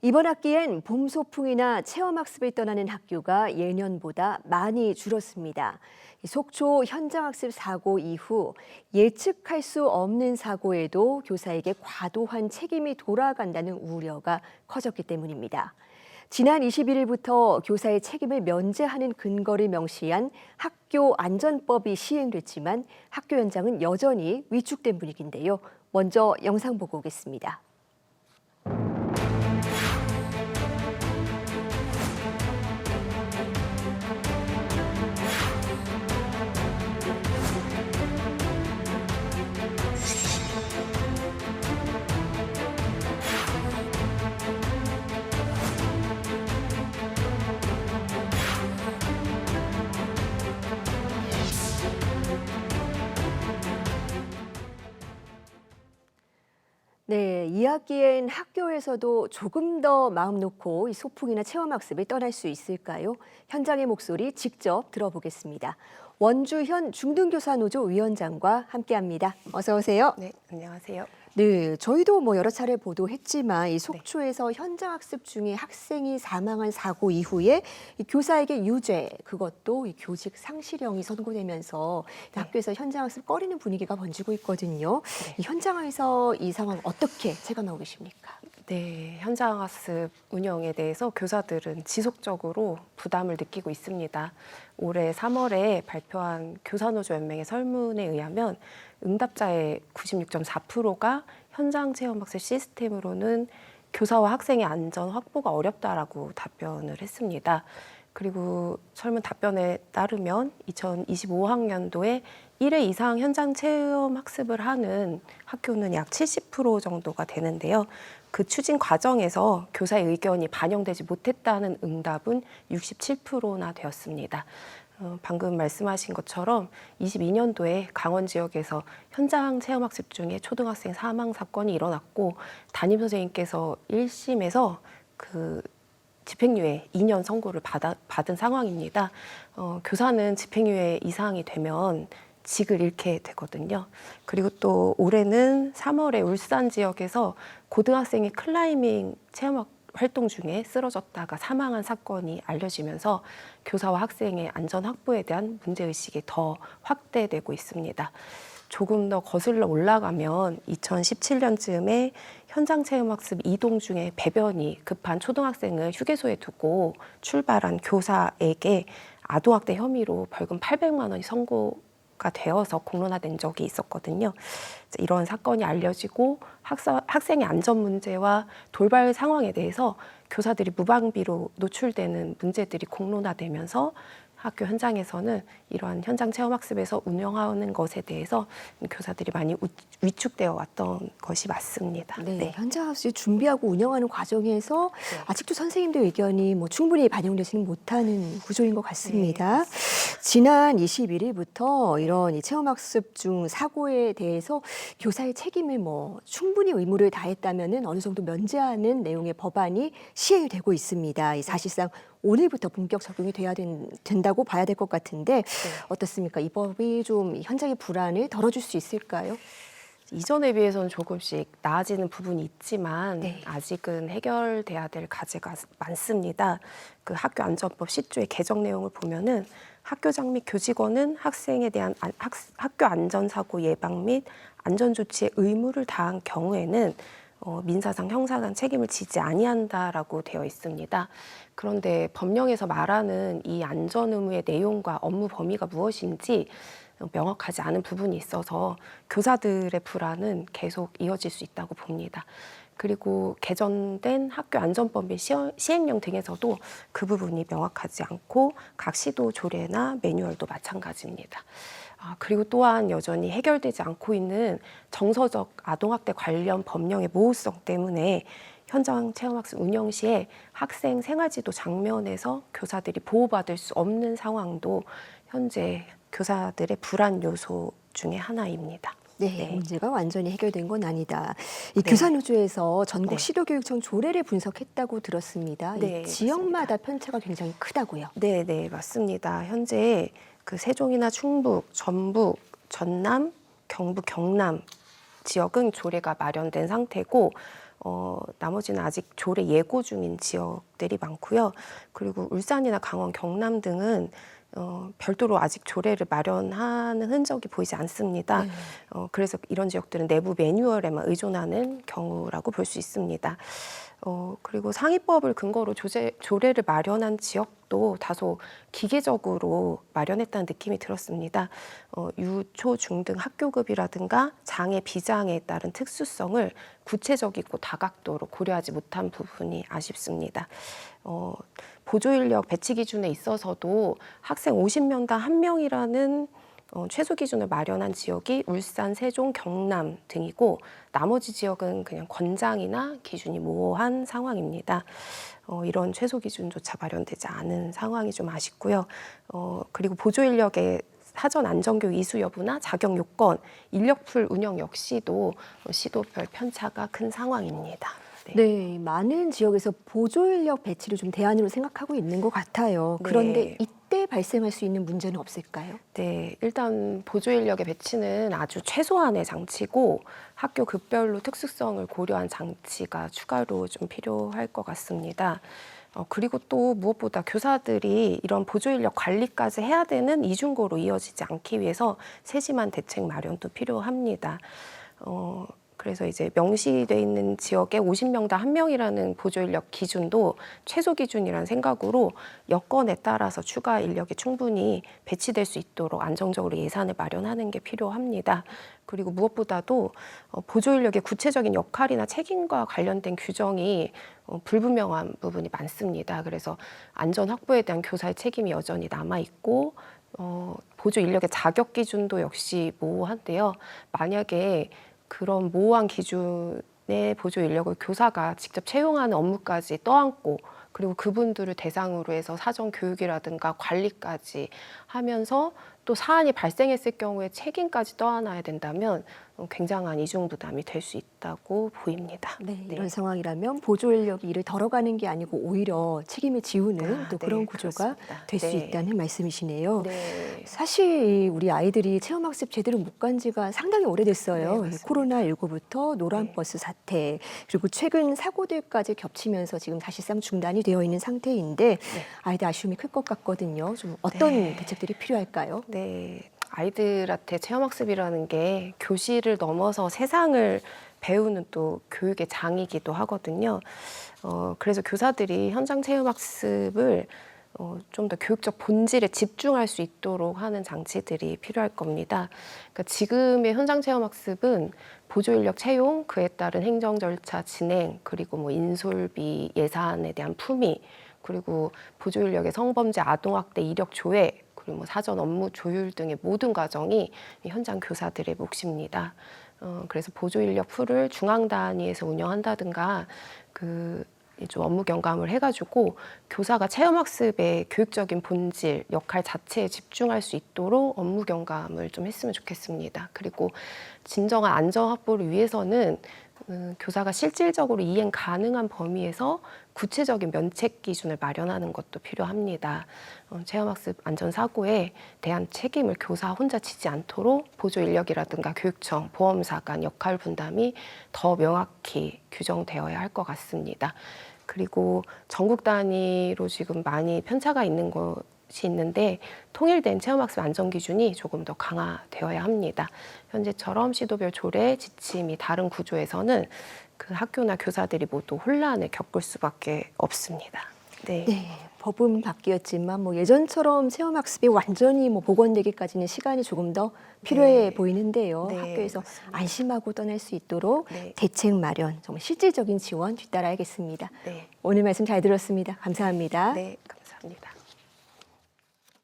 이번 학기엔 봄 소풍이나 체험학습을 떠나는 학교가 예년보다 많이 줄었습니다. 속초 현장학습 사고 이후 예측할 수 없는 사고에도 교사에게 과도한 책임이 돌아간다는 우려가 커졌기 때문입니다. 지난 21일부터 교사의 책임을 면제하는 근거를 명시한 학교 안전법이 시행됐지만 학교 현장은 여전히 위축된 분위기인데요. 먼저 영상 보고 오겠습니다. 네, 2학기엔 학교에서도 조금 더 마음 놓고 이 소풍이나 체험학습을 떠날 수 있을까요? 현장의 목소리 직접 들어보겠습니다. 원주현 중등교사노조 위원장과 함께합니다. 어서 오세요. 네, 안녕하세요. 네, 저희도 여러 차례 보도했지만 이 속초에서 현장학습 중에 학생이 사망한 사고 이후에 이 교사에게 유죄, 그것도 이 교직 상실형이 선고되면서 학교에서 현장학습 꺼리는 분위기가 번지고 있거든요. 이 현장에서 이 상황 어떻게 체감하고 계십니까? 네, 현장학습 운영에 대해서 교사들은 지속적으로 부담을 느끼고 있습니다. 올해 3월에 발표한 교사노조연맹의 설문에 의하면 응답자의 96.4%가 현장 체험학습 시스템으로는 교사와 학생의 안전 확보가 어렵다라고 답변을 했습니다. 그리고 설문 답변에 따르면 2025학년도에 1회 이상 현장 체험 학습을 하는 학교는 약 70% 정도가 되는데요. 그 추진 과정에서 교사의 의견이 반영되지 못했다는 응답은 67%나 되었습니다. 방금 말씀하신 것처럼 22년도에 강원 지역에서 현장 체험학습 중에 초등학생 사망 사건이 일어났고 담임선생님께서 1심에서 그 집행유예 2년 선고를 받은 상황입니다. 교사는 집행유예 이상이 되면 직을 잃게 되거든요. 그리고 또 올해는 3월에 울산 지역에서 고등학생이 클라이밍 체험 활동 중에 쓰러졌다가 사망한 사건이 알려지면서 교사와 학생의 안전 확보에 대한 문제의식이 더 확대되고 있습니다. 조금 더 거슬러 올라가면 2017년쯤에 현장 체험학습 이동 중에 배변이 급한 초등학생을 휴게소에 두고 출발한 교사에게 아동학대 혐의로 벌금 800만 원이 선고가 되어서 공론화된 적이 있었거든요. 이런 사건이 알려지고 학생의 안전 문제와 돌발 상황에 대해서 교사들이 무방비로 노출되는 문제들이 공론화되면서 학교 현장에서는 이러한 현장 체험학습에서 운영하는 것에 대해서 교사들이 많이 위축되어 왔던 것이 맞습니다. 네, 현장학습 준비하고 운영하는 과정에서 아직도 선생님들 의견이 충분히 반영되지는 못하는 구조인 것 같습니다. 지난 21일부터 이런 이 체험학습 중 사고에 대해서 교사의 책임을 충분히 의무를 다했다면은 어느 정도 면제하는 내용의 법안이 시행이 되고 있습니다. 이 사실상 오늘부터 본격 적용이 된다고 봐야 될 것 같은데 어떻습니까? 이 법이 좀 현장의 불안을 덜어줄 수 있을까요? 이전에 비해서는 조금씩 나아지는 부분이 있지만 네. 아직은 해결돼야 될 과제가 많습니다. 그 학교 안전법 10조의 개정 내용을 보면은 학교장 및 교직원은 학생에 대한 학교 안전사고 예방 및 안전조치의 의무를 다한 경우에는 민사상 형사상 책임을 지지 아니한다라고 되어 있습니다. 그런데 법령에서 말하는 이 안전 의무의 내용과 업무 범위가 무엇인지 명확하지 않은 부분이 있어서 교사들의 불안은 계속 이어질 수 있다고 봅니다. 그리고 개정된 학교 안전법 및 시행령 등에서도 그 부분이 명확하지 않고 각 시도 조례나 매뉴얼도 마찬가지입니다. 그리고 또한 여전히 해결되지 않고 있는 정서적 아동학대 관련 법령의 모호성 때문에 현장 체험학습 운영 시에 학생 생활지도 장면에서 교사들이 보호받을 수 없는 상황도 현재 교사들의 불안 요소 중에 하나입니다. 네, 문제가 완전히 해결된 건 아니다. 이 교사노조에서 전국 시도교육청 조례를 분석했다고 들었습니다. 이 지역마다 편차가 굉장히 크다고요. 네, 맞습니다. 현재 그 세종이나 충북, 전북, 전남, 경북, 경남 지역은 조례가 마련된 상태고 나머지는 아직 조례 예고 중인 지역들이 많고요. 그리고 울산이나 강원, 경남 등은 별도로 아직 조례를 마련하는 흔적이 보이지 않습니다. 네. 그래서 이런 지역들은 내부 매뉴얼에만 의존하는 경우라고 볼 수 있습니다. 그리고 상위법을 근거로 조례를 마련한 지역도 다소 기계적으로 마련했다는 느낌이 들었습니다. 유, 초, 중 등 학교급이라든가 장애, 비장애에 따른 특수성을 구체적이고 다각도로 고려하지 못한 부분이 아쉽습니다. 보조인력 배치 기준에 있어서도 학생 50명당 1명이라는 최소 기준을 마련한 지역이 울산, 세종, 경남 등이고 나머지 지역은 그냥 권장이나 기준이 모호한 상황입니다. 이런 최소 기준조차 마련되지 않은 상황이 좀 아쉽고요. 그리고 보조 인력의 사전 안전교육 이수 여부나 자격 요건, 인력풀 운영 역시도 시도별 편차가 큰 상황입니다. 네, 많은 지역에서 보조 인력 배치를 좀 대안으로 생각하고 있는 것 같아요. 그런데 네. 이때 발생할 수 있는 문제는 없을까요? 네, 일단 보조 인력의 배치는 아주 최소한의 장치고 학교 급별로 특수성을 고려한 장치가 추가로 좀 필요할 것 같습니다. 그리고 또 무엇보다 교사들이 이런 보조 인력 관리까지 해야 되는 이중고로 이어지지 않기 위해서 세심한 대책 마련도 필요합니다. 그래서 이제 명시돼 있는 지역에 50명당 1명이라는 보조 인력 기준도 최소 기준이라는 생각으로 여건에 따라서 추가 인력이 충분히 배치될 수 있도록 안정적으로 예산을 마련하는 게 필요합니다. 그리고 무엇보다도 보조 인력의 구체적인 역할이나 책임과 관련된 규정이 불분명한 부분이 많습니다. 그래서 안전 확보에 대한 교사의 책임이 여전히 남아 있고 보조 인력의 자격 기준도 역시 모호한데요. 만약에 그런 모호한 기준의 보조 인력을 교사가 직접 채용하는 업무까지 떠안고 그리고 그분들을 대상으로 해서 사전 교육이라든가 관리까지 하면서 또 사안이 발생했을 경우에 책임까지 떠안아야 된다면 굉장한 이중 부담이 될 수 있다고 보입니다. 네, 이런 상황이라면 보조 인력이 일을 덜어가는 게 아니고 오히려 책임을 지우는 또 그런 구조가 그렇습니다. 될 수 있다는 말씀이시네요. 네. 사실 우리 아이들이 체험학습 제대로 못 간 지가 상당히 오래됐어요. 네, 맞습니다. 코로나19부터 노란버스 사태, 그리고 최근 사고들까지 겹치면서 지금 사실상 중단이 되어 있는 상태인데 아이들 아쉬움이 클 것 같거든요. 좀 어떤 네. 대책들이 필요할까요? 네, 아이들한테 체험학습이라는 게 교실을 넘어서 세상을 배우는 또 교육의 장이기도 하거든요. 그래서 교사들이 현장 체험학습을 좀 더 교육적 본질에 집중할 수 있도록 하는 장치들이 필요할 겁니다. 그러니까 지금의 현장 체험학습은 보조 인력 채용, 그에 따른 행정 절차 진행, 그리고 뭐 인솔비 예산에 대한 품위, 그리고 보조 인력의 성범죄, 아동학대 이력 조회, 그리고 뭐 사전 업무 조율 등의 모든 과정이 현장 교사들의 몫입니다. 그래서 보조 인력 풀을 중앙 단위에서 운영한다든가 좀 업무 경감을 해가지고 교사가 체험학습의 교육적인 본질, 역할 자체에 집중할 수 있도록 업무 경감을 좀 했으면 좋겠습니다. 그리고 진정한 안전 확보를 위해서는 교사가 실질적으로 이행 가능한 범위에서 구체적인 면책 기준을 마련하는 것도 필요합니다. 체험학습 안전사고에 대한 책임을 교사 혼자 지지 않도록 보조 인력이라든가 교육청, 보험사 간 역할 분담이 더 명확히 규정되어야 할 것 같습니다. 그리고 전국 단위로 지금 많이 편차가 있는 것이 있는데 통일된 체험학습 안전기준이 조금 더 강화되어야 합니다. 현재처럼 시도별 조례, 지침이 다른 구조에서는 그 학교나 교사들이 모두 혼란을 겪을 수밖에 없습니다. 네. 네, 법은 바뀌었지만 뭐 예전처럼 체험학습이 완전히 뭐 복원되기까지는 시간이 조금 더 필요해 네. 보이는데요. 네, 학교에서 맞습니다. 안심하고 떠날 수 있도록 네. 대책 마련, 정말 실질적인 지원 뒤따라야겠습니다. 네. 오늘 말씀 잘 들었습니다. 감사합니다. 네, 감사합니다.